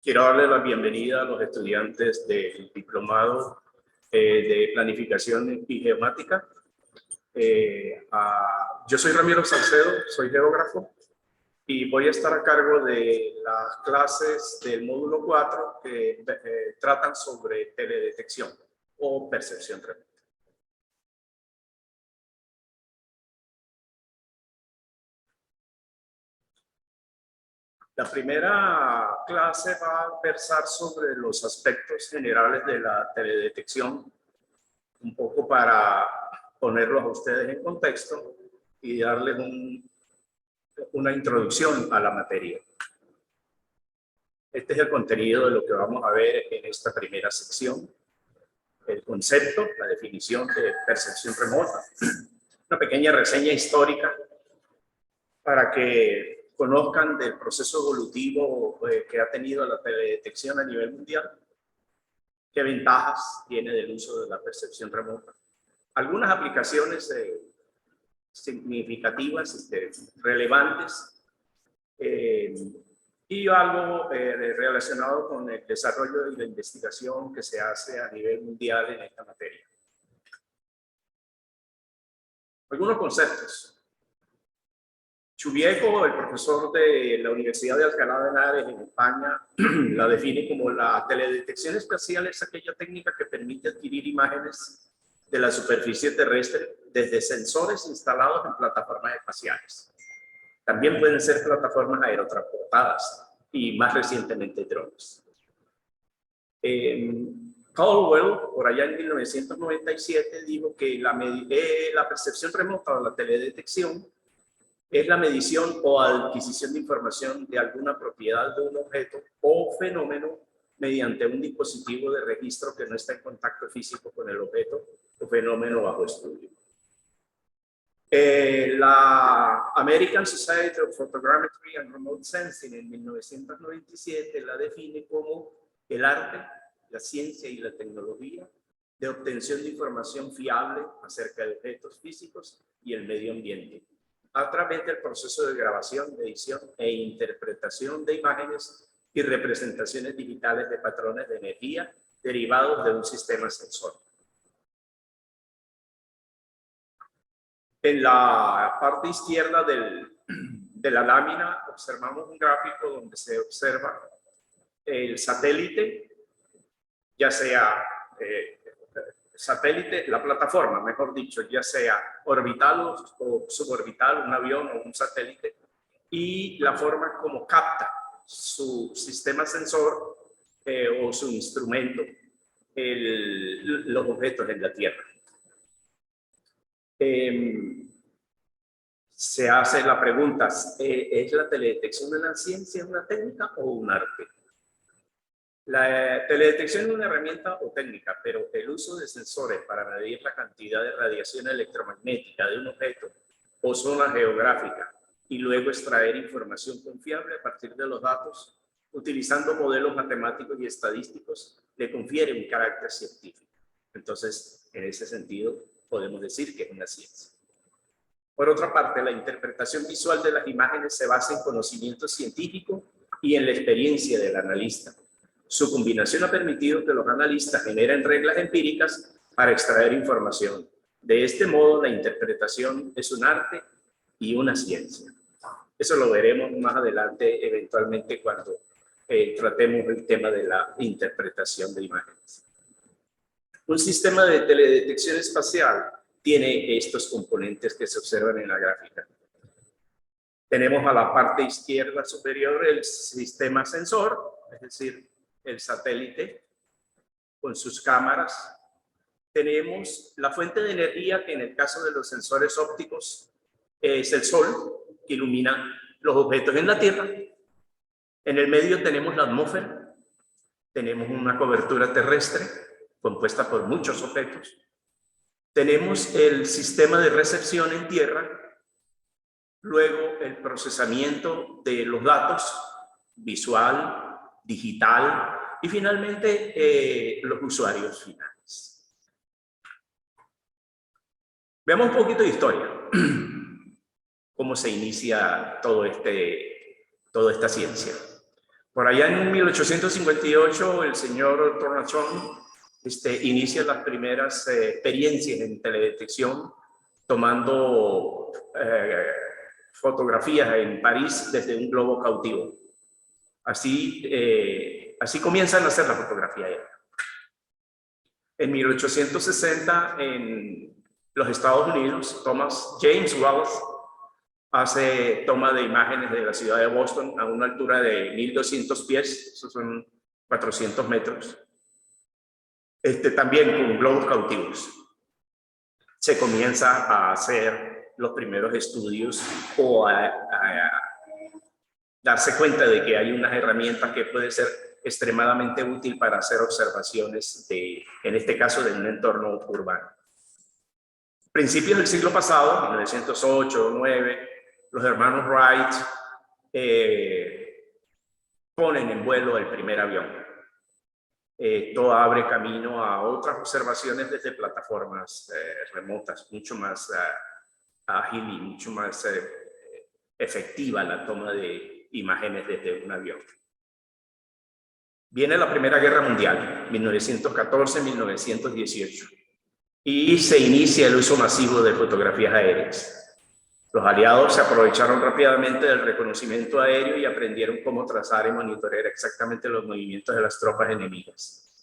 Quiero darle la bienvenida a los estudiantes del diplomado de planificación y geomática. Yo soy Ramiro Salcedo, soy geógrafo y voy a estar a cargo de las clases del módulo 4 que tratan sobre teledetección o percepción remota. La primera clase va a versar sobre los aspectos generales de la teledetección, un poco para ponerlos a ustedes en contexto y darles una introducción a la materia. Este es el contenido de lo que vamos a ver en esta primera sección. El concepto, la definición de percepción remota, una pequeña reseña histórica para que conozcan del proceso evolutivo que ha tenido la teledetección a nivel mundial, qué ventajas tiene del uso de la percepción remota, algunas aplicaciones significativas, relevantes, y algo relacionado con el desarrollo y la investigación que se hace a nivel mundial en esta materia. Algunos conceptos. Chubieco, el profesor de la Universidad de Alcalá de Henares en España, la define como la teledetección espacial es aquella técnica que permite adquirir imágenes de la superficie terrestre desde sensores instalados en plataformas espaciales. También pueden ser plataformas aerotransportadas y más recientemente drones. Caldwell, por allá en 1997, dijo que la percepción remota o la teledetección es la medición o adquisición de información de alguna propiedad de un objeto o fenómeno mediante un dispositivo de registro que no está en contacto físico con el objeto o fenómeno bajo estudio. La American Society of Photogrammetry and Remote Sensing en 1997 la define como el arte, la ciencia y la tecnología de obtención de información fiable acerca de objetos físicos y el medio ambiente, a través del proceso de grabación, edición e interpretación de imágenes y representaciones digitales de patrones de energía derivados de un sistema sensor. En la parte izquierda de la lámina observamos un gráfico donde se observa el satélite, ya sea satélite, la plataforma, mejor dicho, ya sea orbital o suborbital, un avión o un satélite, y la forma como capta su sistema sensor o su instrumento los objetos en la Tierra. Se hace la pregunta, ¿es la teledetección una ciencia, una técnica o un arte? La teledetección es una herramienta o técnica, pero el uso de sensores para medir la cantidad de radiación electromagnética de un objeto o zona geográfica y luego extraer información confiable a partir de los datos, utilizando modelos matemáticos y estadísticos, le confiere un carácter científico. Entonces, en ese sentido, podemos decir que es una ciencia. Por otra parte, la interpretación visual de las imágenes se basa en conocimiento científico y en la experiencia del analista. Su combinación ha permitido que los analistas generen reglas empíricas para extraer información. De este modo, la interpretación es un arte y una ciencia. Eso lo veremos más adelante, eventualmente, cuando tratemos el tema de la interpretación de imágenes. Un sistema de teledetección espacial tiene estos componentes que se observan en la gráfica. Tenemos a la parte izquierda superior el sistema sensor, es decir, el satélite con sus cámaras. Tenemos la fuente de energía, que en el caso de los sensores ópticos es el sol, que ilumina los objetos en la Tierra. En el medio tenemos la atmósfera, tenemos una cobertura terrestre compuesta por muchos objetos. Tenemos el sistema de recepción en tierra, luego el procesamiento de los datos visual, digital y finalmente los usuarios finales. Veamos un poquito de historia, cómo se inicia toda esta ciencia. Por allá en 1858 el señor Tornachon inicia las primeras experiencias en teledetección, tomando fotografías en París desde un globo cautivo. Así comienzan a hacer la fotografía aérea. En 1860, en los Estados Unidos, James Wallace hace toma de imágenes de la ciudad de Boston a una altura de 1.200 pies, esos son 400 metros, también con globos cautivos. Se comienza a hacer los primeros estudios o a darse cuenta de que hay unas herramientas que puede ser extremadamente útil para hacer observaciones en este caso, de un entorno urbano. Principios del siglo pasado, 1908, 9, los hermanos Wright ponen en vuelo el primer avión. Esto abre camino a otras observaciones desde plataformas remotas, mucho más ágil y mucho más efectiva la toma de imágenes desde un avión. Viene la Primera Guerra Mundial, 1914-1918, y se inicia el uso masivo de fotografías aéreas. Los aliados se aprovecharon rápidamente del reconocimiento aéreo y aprendieron cómo trazar y monitorear exactamente los movimientos de las tropas enemigas.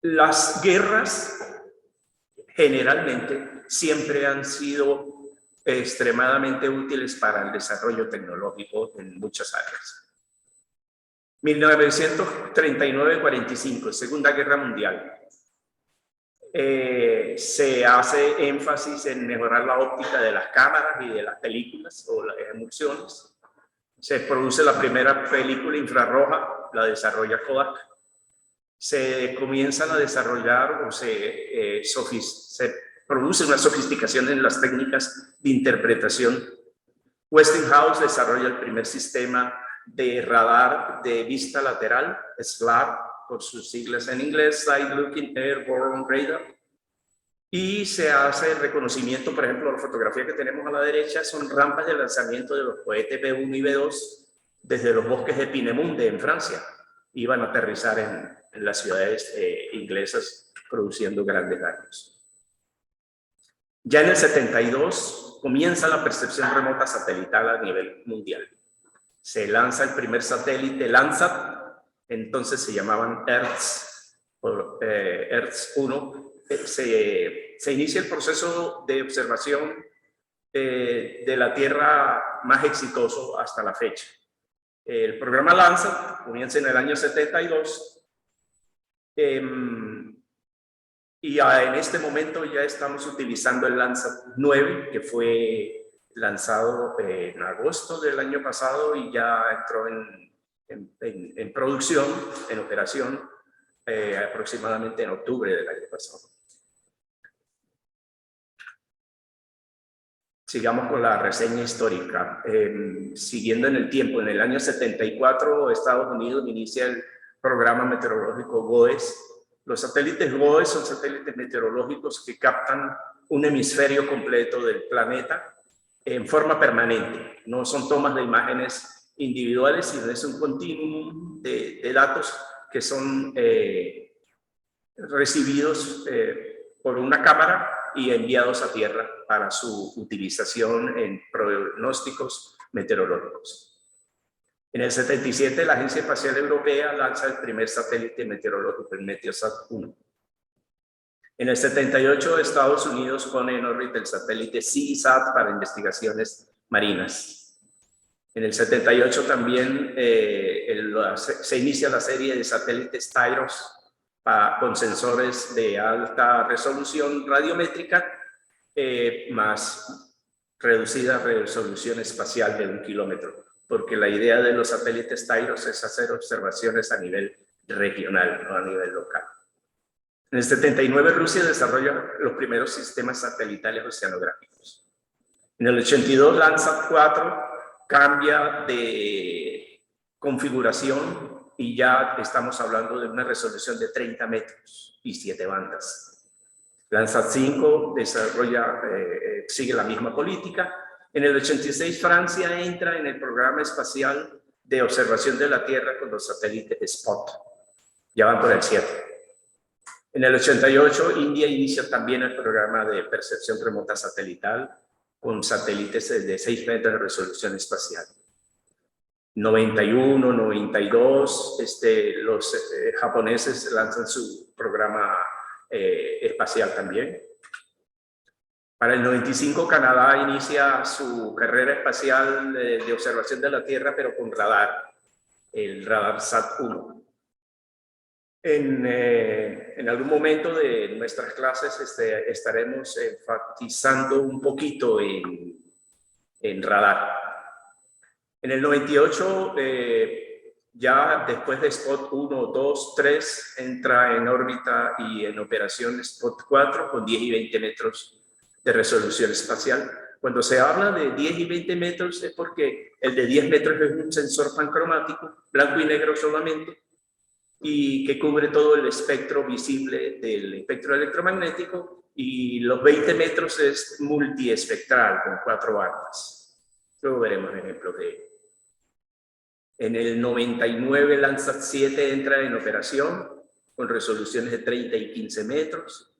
Las guerras generalmente siempre han sido extremadamente útiles para el desarrollo tecnológico en muchas áreas. 1939-45, Segunda Guerra Mundial. Se hace énfasis en mejorar la óptica de las cámaras y de las películas o las emulsiones. Se produce la primera película infrarroja, la desarrolla Kodak. Se comienzan a desarrollar o se produce una sofisticación en las técnicas de interpretación. Westinghouse desarrolla el primer sistema de radar de vista lateral, SLAR, por sus siglas en inglés, Side Looking Airborne Radar, y se hace el reconocimiento, por ejemplo, la fotografía que tenemos a la derecha son rampas de lanzamiento de los cohetes B1 y B2 desde los bosques de Peenemünde en Francia. Iban a aterrizar en las ciudades inglesas produciendo grandes daños. Ya en el 72 comienza la percepción remota satelital a nivel mundial. Se lanza el primer satélite Landsat, entonces se llamaban ERTS, ERTS 1. Se inicia el proceso de observación de la Tierra más exitoso hasta la fecha. El programa Landsat comienza en el año 72 y en este momento ya estamos utilizando el Landsat 9, que fue lanzado en agosto del año pasado y ya entró en producción, en operación, aproximadamente en octubre del año pasado. Sigamos con la reseña histórica. Siguiendo en el tiempo, en el año 74, Estados Unidos inicia el programa meteorológico GOES. Los satélites GOES son satélites meteorológicos que captan un hemisferio completo del planeta en forma permanente. No son tomas de imágenes individuales, sino es un continuum de datos que son recibidos por una cámara y enviados a tierra para su utilización en pronósticos meteorológicos. En el 77, la Agencia Espacial Europea lanza el primer satélite meteorológico, el Meteosat 1. En el 78, Estados Unidos pone en órbita el satélite SeaSat para investigaciones marinas. En el 78 también se inicia la serie de satélites Tyros con sensores de alta resolución radiométrica más reducida resolución espacial de 1 kilómetro, porque la idea de los satélites Tyros es hacer observaciones a nivel regional, no a nivel local. En el 79, Rusia desarrolla los primeros sistemas satelitales oceanográficos. En el 82, Landsat 4 cambia de configuración y ya estamos hablando de una resolución de 30 metros y 7 bandas. Landsat 5 sigue la misma política En el 86 Francia entra en el programa espacial de observación de la Tierra con los satélites Spot. Ya van por el 7. En el 88 India inicia también el programa de percepción remota satelital con satélites de 6 metros de resolución espacial. 91, 92, los japoneses lanzan su programa espacial también. Para el 95, Canadá inicia su carrera espacial de observación de la Tierra, pero con radar, el radar SAT-1. En algún momento de nuestras clases estaremos enfatizando un poquito en radar. En el 98, ya después de Spot 1, 2, 3, entra en órbita y en operación Spot 4 con 10 y 20 metros de resolución espacial. Cuando se habla de 10 y 20 metros es porque el de 10 metros es un sensor pancromático, blanco y negro solamente, y que cubre todo el espectro visible del espectro electromagnético, y los 20 metros es multiespectral con 4 bandas. Luego veremos ejemplos de ello. En el 99 Landsat 7 entra en operación con resoluciones de 30 y 15 metros.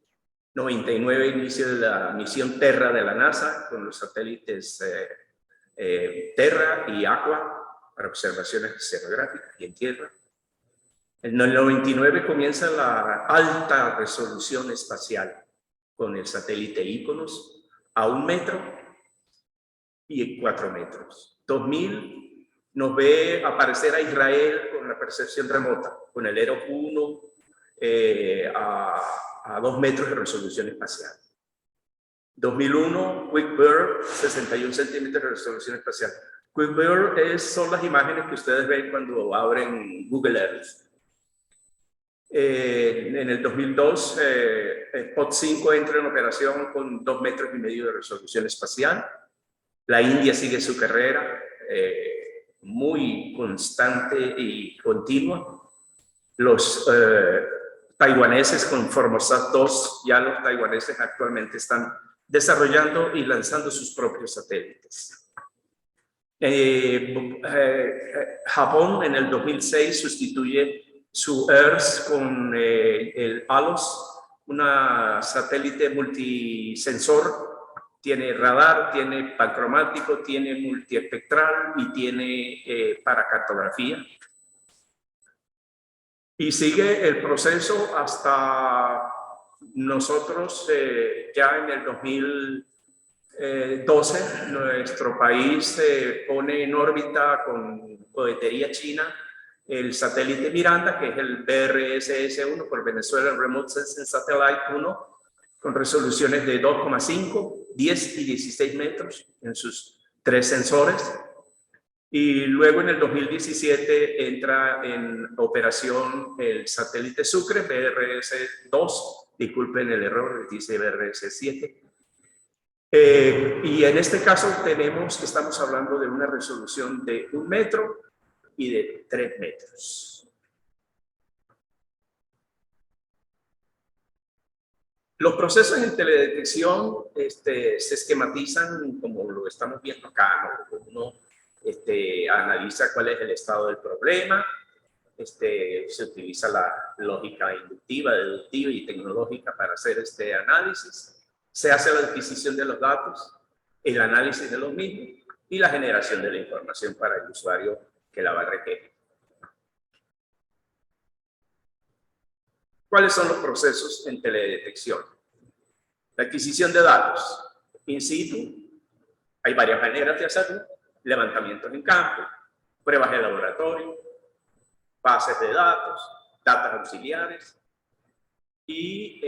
99 inicio de la misión Terra de la NASA con los satélites Terra y Aqua para observaciones oceanográficas y en tierra. En el 99 comienza la alta resolución espacial con el satélite Iconos a 1 metro y 4 metros. 2000 nos ve aparecer a Israel con la percepción remota, con el Eros 1 a 2 metros de resolución espacial. 2001, QuickBird, 61 centímetros de resolución espacial. QuickBird son las imágenes que ustedes ven cuando abren Google Earth. En el 2002, Spot 5 entra en operación con 2,5 metros de resolución espacial. La India sigue su carrera muy constante y continua. Los taiwaneses con Formosat 2, ya los taiwaneses actualmente están desarrollando y lanzando sus propios satélites. Japón en el 2006 sustituye su EARTH con el ALOS, una satélite multisensor. Tiene radar, tiene pancromático, tiene multiespectral y tiene para cartografía. Y sigue el proceso hasta nosotros, ya en el 2012, nuestro país pone en órbita con cohetería china el satélite Miranda, que es el BRSS-1 por Venezuela Remote Sensing Satellite 1, con resoluciones de 2,5, 10 y 16 metros en sus 3 sensores. Y luego en el 2017 entra en operación el satélite Sucre, BRS-2, disculpen el error, dice BRS-7. Y en este caso estamos hablando de una resolución de 1 metro y de 3 metros. Los procesos en teledetección se esquematizan como lo estamos viendo acá, ¿no? Uno analiza cuál es el estado del problema, se utiliza la lógica inductiva, deductiva y tecnológica para hacer este análisis, se hace la adquisición de los datos, el análisis de los mismos y la generación de la información para el usuario que la va a requerir. ¿Cuáles son los procesos en teledetección? La adquisición de datos in situ, hay varias maneras de hacerlo: levantamientos en campo, pruebas de laboratorio, bases de datos, datos auxiliares, y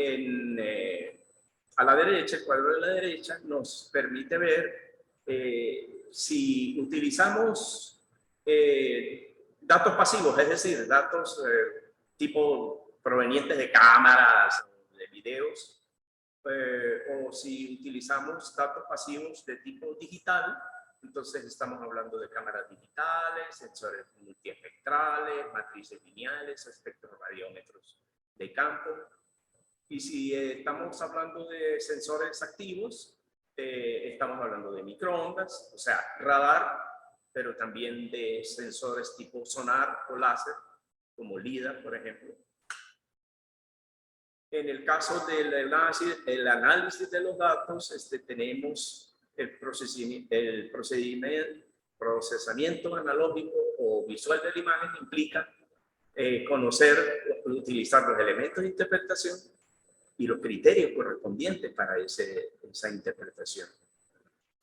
a la derecha, el cuadro de la derecha nos permite ver si utilizamos datos pasivos, es decir, datos tipo provenientes de cámaras, de videos, o si utilizamos datos pasivos de tipo digital. Entonces estamos hablando de cámaras digitales, sensores multiespectrales, matrices lineales, espectroradiómetros de campo. Y si estamos hablando de sensores activos, estamos hablando de microondas, o sea, radar, pero también de sensores tipo sonar o láser, como LIDAR, por ejemplo. En el caso del análisis de los datos, tenemos el procesamiento analógico o visual de la imagen, implica utilizar los elementos de interpretación y los criterios correspondientes para esa interpretación.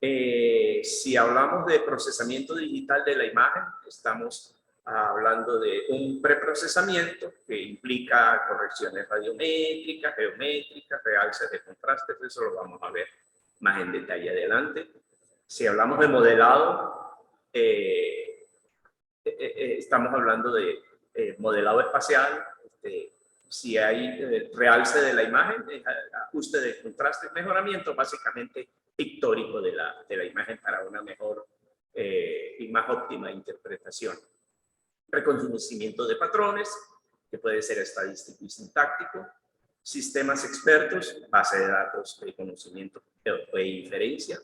Si hablamos de procesamiento digital de la imagen, estamos hablando de un preprocesamiento que implica correcciones radiométricas, geométricas, realces de contrastes, eso lo vamos a ver más en detalle adelante. Si hablamos de modelado, estamos hablando de modelado espacial, si hay realce de la imagen, ajuste de contraste, mejoramiento básicamente pictórico de la imagen para una mejor y más óptima interpretación. Reconocimiento de patrones, que puede ser estadístico y sintáctico, sistemas expertos, base de datos de conocimiento e inferencia,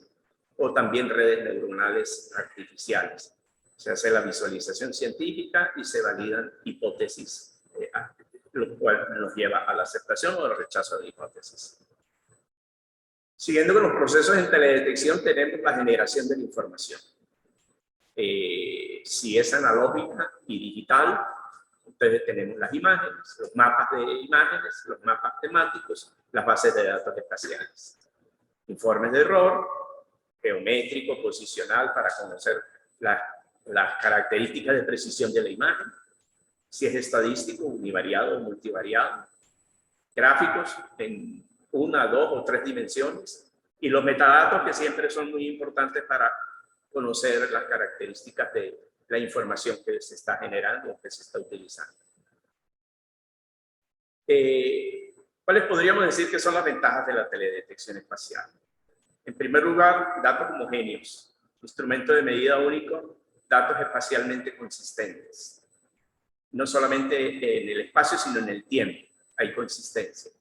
o también redes neuronales artificiales. Se hace la visualización científica y se validan hipótesis, lo cual nos lleva a la aceptación o al rechazo de la hipótesis. Siguiendo con los procesos en teledetección, tenemos la generación de la información. Si es analógica y digital, entonces tenemos las imágenes, los mapas de imágenes, los mapas temáticos, las bases de datos espaciales. Informes de error, geométrico, posicional, para conocer las características de precisión de la imagen. Si es estadístico, univariado o multivariado. Gráficos en 1, 2 o 3 dimensiones. Y los metadatos, que siempre son muy importantes para conocer las características de la información que se está generando o que se está utilizando. ¿Cuáles podríamos decir que son las ventajas de la teledetección espacial? En primer lugar, datos homogéneos, instrumento de medida único, datos espacialmente consistentes. No solamente en el espacio, sino en el tiempo hay consistencia.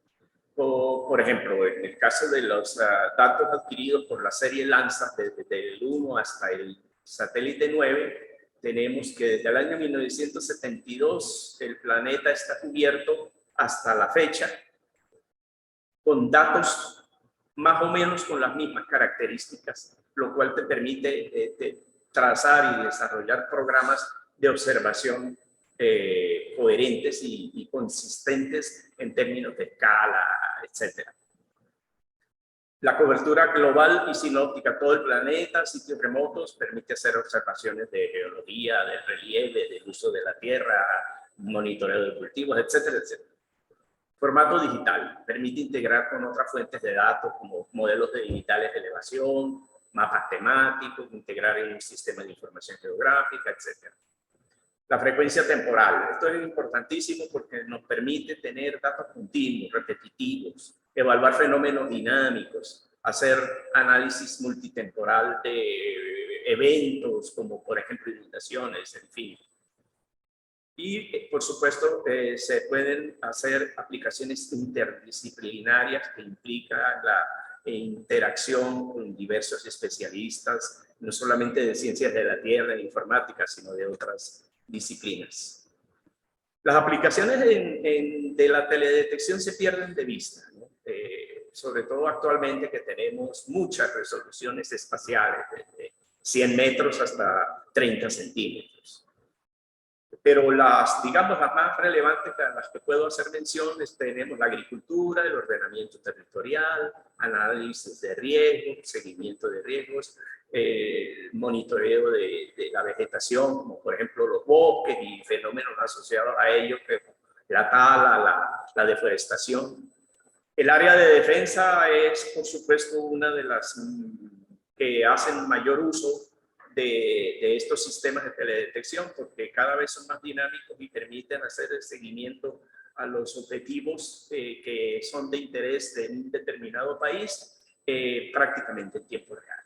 O, por ejemplo, en el caso de los datos adquiridos por la serie Landsat, desde el 1 hasta el satélite 9, tenemos que desde el año 1972 el planeta está cubierto hasta la fecha con datos más o menos con las mismas características, lo cual te permite trazar y desarrollar programas de observación coherentes y consistentes en términos de escala, etc. La cobertura global y sinóptica, todo el planeta, sitios remotos, permite hacer observaciones de geología, de relieve, del uso de la tierra, monitoreo de cultivos, etcétera, etcétera. Formato digital, permite integrar con otras fuentes de datos como modelos digitales de elevación, mapas temáticos, integrar en un sistema de información geográfica, etcétera. La frecuencia temporal, esto es importantísimo porque nos permite tener datos continuos, repetitivos, evaluar fenómenos dinámicos, hacer análisis multitemporal de eventos como por ejemplo inundaciones, en fin. Y por supuesto se pueden hacer aplicaciones interdisciplinarias que implican la interacción con diversos especialistas, no solamente de ciencias de la Tierra e informática, sino de otras disciplinas. Las aplicaciones de la teledetección se pierden de vista, ¿no? Sobre todo actualmente que tenemos muchas resoluciones espaciales, desde 100 metros hasta 30 centímetros. Pero digamos, las más relevantes a las que puedo hacer mención, tenemos la agricultura, el ordenamiento territorial, análisis de riesgos, seguimiento de riesgos, monitoreo de la vegetación, como por ejemplo los bosques y fenómenos asociados a ellos, como la tala, la deforestación. El área de defensa es, por supuesto, una de las que hacen mayor uso de estos sistemas de teledetección, porque cada vez son más dinámicos y permiten hacer el seguimiento a los objetivos que son de interés de un determinado país prácticamente en tiempo real.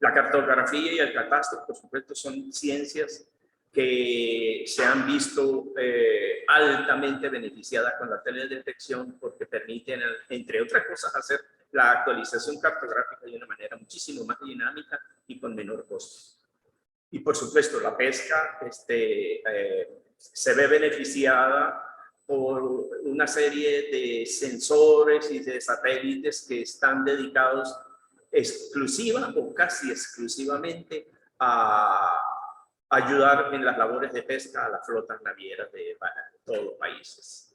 La cartografía y el catastro, por supuesto, son ciencias que se han visto altamente beneficiadas con la teledetección porque permiten, entre otras cosas, hacer la actualización cartográfica de una manera muchísimo más dinámica y con menor costo. Y por supuesto, la pesca se ve beneficiada por una serie de sensores y de satélites que están dedicados exclusiva o casi exclusivamente a ayudar en las labores de pesca a las flotas navieras de todos los países.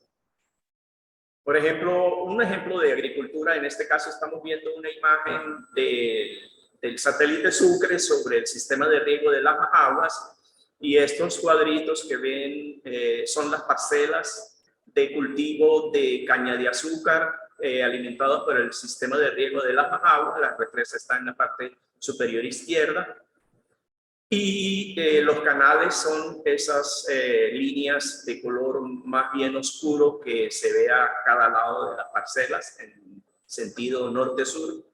Por ejemplo, un ejemplo de agricultura, en este caso estamos viendo una imagen del satélite Sucre sobre el sistema de riego de las aguas, y estos cuadritos que ven son las parcelas de cultivo de caña de azúcar alimentados por el sistema de riego de las aguas. La represa está en la parte superior izquierda. Y los canales son esas líneas de color más bien oscuro que se ve a cada lado de las parcelas en sentido norte-sur.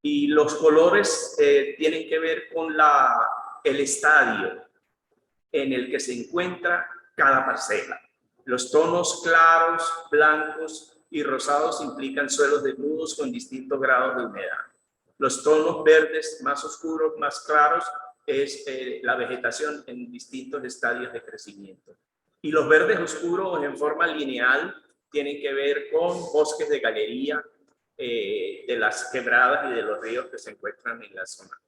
Y los colores tienen que ver con el estadio en el que se encuentra cada parcela. Los tonos claros, blancos y rosados implican suelos desnudos con distintos grados de humedad. Los tonos verdes más oscuros, más claros, es la vegetación en distintos estadios de crecimiento. Y los verdes oscuros en forma lineal tienen que ver con bosques de galería de las quebradas y de los ríos que se encuentran en la zona.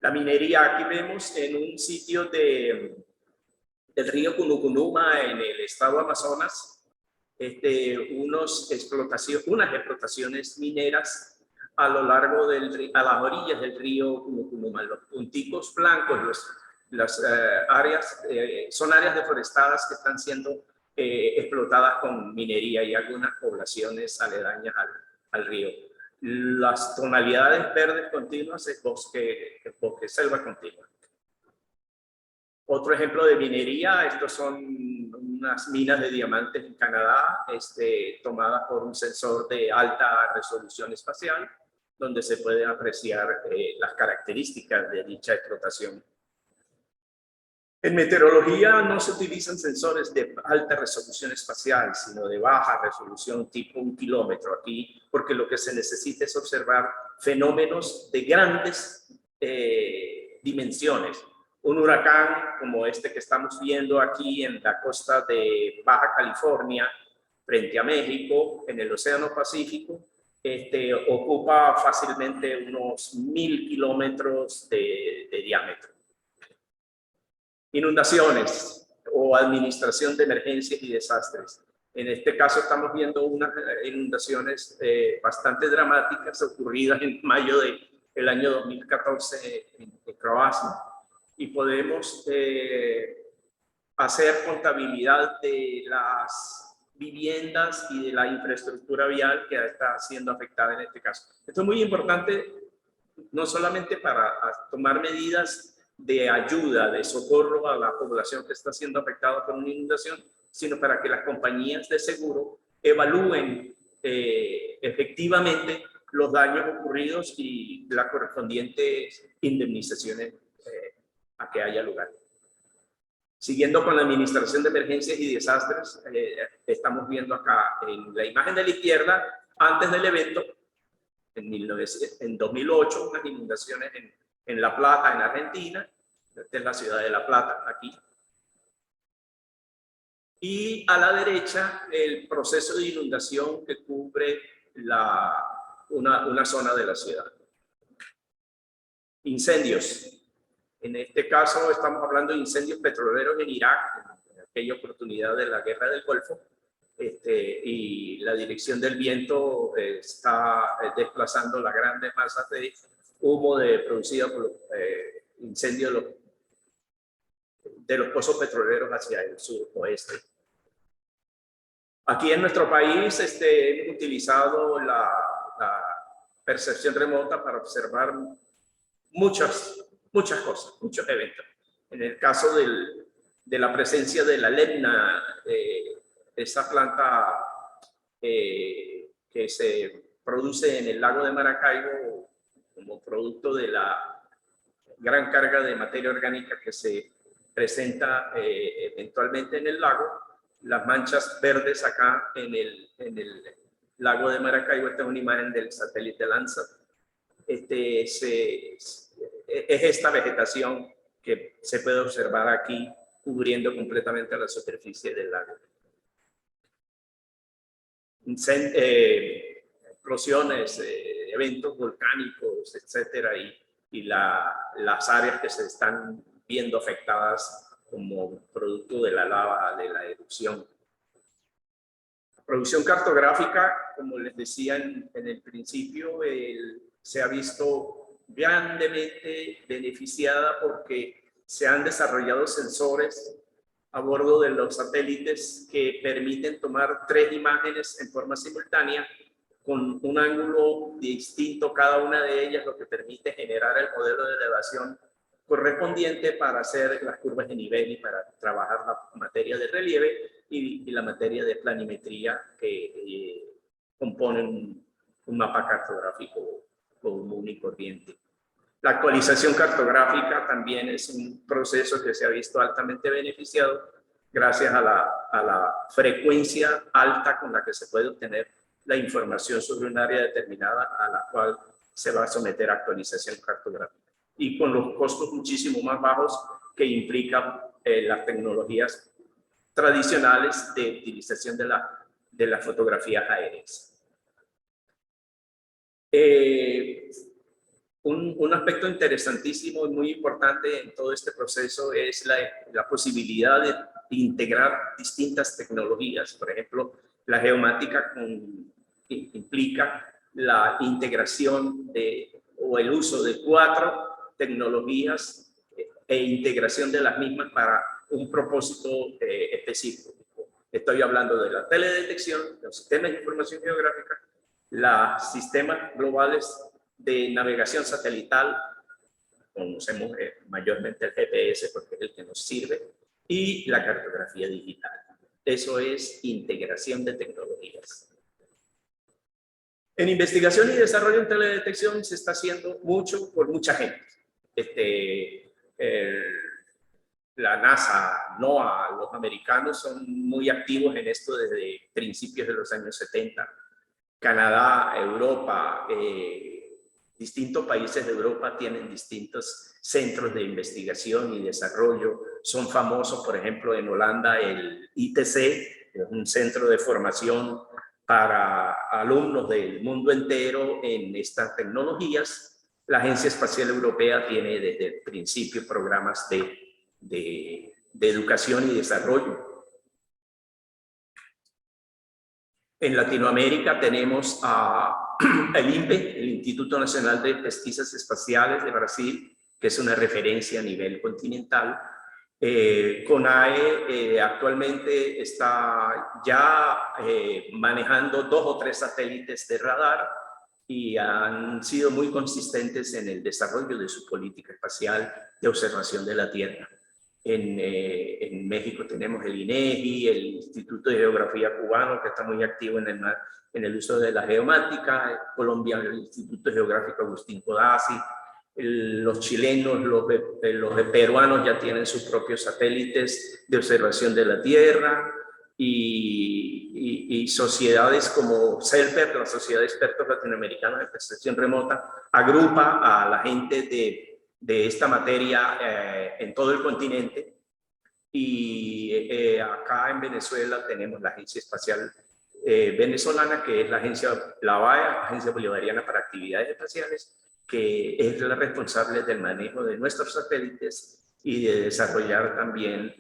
La minería, aquí vemos en un sitio del río Cunucunuma en el estado Amazonas, unas explotaciones mineras a lo largo a las orillas del río Cunucunuma. Los punticos blancos, las áreas, son áreas deforestadas que están siendo explotadas con minería y algunas poblaciones aledañas al río. Las tonalidades verdes continuas es bosque, selva continua. Otro ejemplo de minería, estos son unas minas de diamantes en Canadá, tomadas por un sensor de alta resolución espacial, donde se pueden apreciar las características de dicha explotación. En meteorología no se utilizan sensores de alta resolución espacial, sino de baja resolución tipo 1 kilómetro aquí, porque lo que se necesita es observar fenómenos de grandes dimensiones. Un huracán como este que estamos viendo aquí en la costa de Baja California, frente a México, en el Océano Pacífico, ocupa fácilmente unos 1000 kilómetros de diámetro. Inundaciones o administración de emergencias y desastres. En este caso estamos viendo unas inundaciones bastante dramáticas ocurridas en mayo del año 2014 en Croacia, y podemos hacer contabilidad de las viviendas y de la infraestructura vial que está siendo afectada en este caso. Esto es muy importante no solamente para tomar medidas de ayuda, de socorro a la población que está siendo afectada por una inundación, sino para que las compañías de seguro evalúen efectivamente los daños ocurridos y las correspondientes indemnizaciones a que haya lugar. Siguiendo con la administración de emergencias y desastres, estamos viendo acá en la imagen de la izquierda, antes del evento, en 2008, unas inundaciones en La Plata, en Argentina. Esta es la ciudad de La Plata, aquí. Y a la derecha, el proceso de inundación que cubre una zona de la ciudad. Incendios. En este caso estamos hablando de incendios petroleros en Irak, en aquella oportunidad de la guerra del Golfo, y la dirección del viento está desplazando las grandes masas de humo producida por los incendios de los pozos petroleros hacia el suroeste. Aquí en nuestro país hemos utilizado la percepción remota para observar muchas cosas, muchos eventos. En el caso de la presencia de la lemna, esa planta que se produce en el lago de Maracaibo como producto de la gran carga de materia orgánica que se presenta eventualmente en el lago, las manchas verdes acá en lago de Maracaibo. Esta es una imagen del satélite Landsat. Es esta vegetación que se puede observar aquí, cubriendo completamente la superficie del lago. Explosiones, eventos volcánicos, etcétera, y las áreas que se están viendo afectadas como producto de la lava, de la erupción. La producción cartográfica, como les decía en el principio, se ha visto grandemente beneficiada porque se han desarrollado sensores a bordo de los satélites que permiten tomar 3 imágenes en forma simultánea con un ángulo distinto cada una de ellas, lo que permite generar el modelo de elevación correspondiente para hacer las curvas de nivel y para trabajar la materia de relieve y la materia de planimetría que componen un mapa cartográfico común y corriente. La actualización cartográfica también es un proceso que se ha visto altamente beneficiado gracias a la frecuencia alta con la que se puede obtener la información sobre un área determinada a la cual se va a someter a actualización cartográfica, y con los costos muchísimo más bajos que implican las tecnologías tradicionales de utilización de las fotografías aéreas. Un aspecto interesantísimo y muy importante en todo este proceso es la posibilidad de integrar distintas tecnologías. Por ejemplo, la geomática implica la integración o el uso de 4 tecnologías e integración de las mismas para un propósito específico. Estoy hablando de la teledetección, los sistemas de información geográfica, los sistemas globales de navegación satelital, conocemos mayormente el GPS porque es el que nos sirve, y la cartografía digital. Eso es integración de tecnologías. En investigación y desarrollo en teledetección se está haciendo mucho por mucha gente. La NASA, NOAA, los americanos son muy activos en esto desde principios de los años 70. Canadá, Europa, distintos países de Europa tienen distintos centros de investigación y desarrollo. Son famosos, por ejemplo, en Holanda el ITC, que es un centro de formación para alumnos del mundo entero en estas tecnologías. La Agencia Espacial Europea tiene desde el principio programas de educación y desarrollo. En Latinoamérica tenemos el INPE, el Instituto Nacional de Pesquisas Espaciales de Brasil, que es una referencia a nivel continental. CONAE actualmente está ya manejando 2 o 3 satélites de radar y han sido muy consistentes en el desarrollo de su política espacial de observación de la Tierra. En México tenemos el INEGI, el Instituto de Geografía Cubano, que está muy activo en el uso de la geomática. En Colombia, el Instituto Geográfico Agustín Codazzi. Los chilenos, los peruanos ya tienen sus propios satélites de observación de la Tierra, y sociedades como CELPER, la Sociedad de Expertos Latinoamericanos de Percepción Remota, agrupa a la gente de esta materia en todo el continente. Y acá en Venezuela tenemos la Agencia Espacial Venezolana, que es la ABAE, Agencia Bolivariana para Actividades Espaciales, que es la responsable del manejo de nuestros satélites y de desarrollar también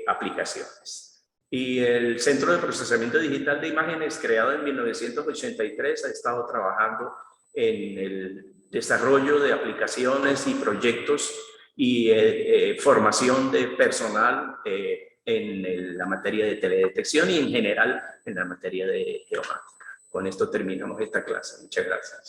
aplicaciones. Y el Centro de Procesamiento Digital de Imágenes, creado en 1983, ha estado trabajando en el desarrollo de aplicaciones y proyectos y formación de personal en la materia de teledetección y en general en la materia de geomática. Con esto terminamos esta clase. Muchas gracias.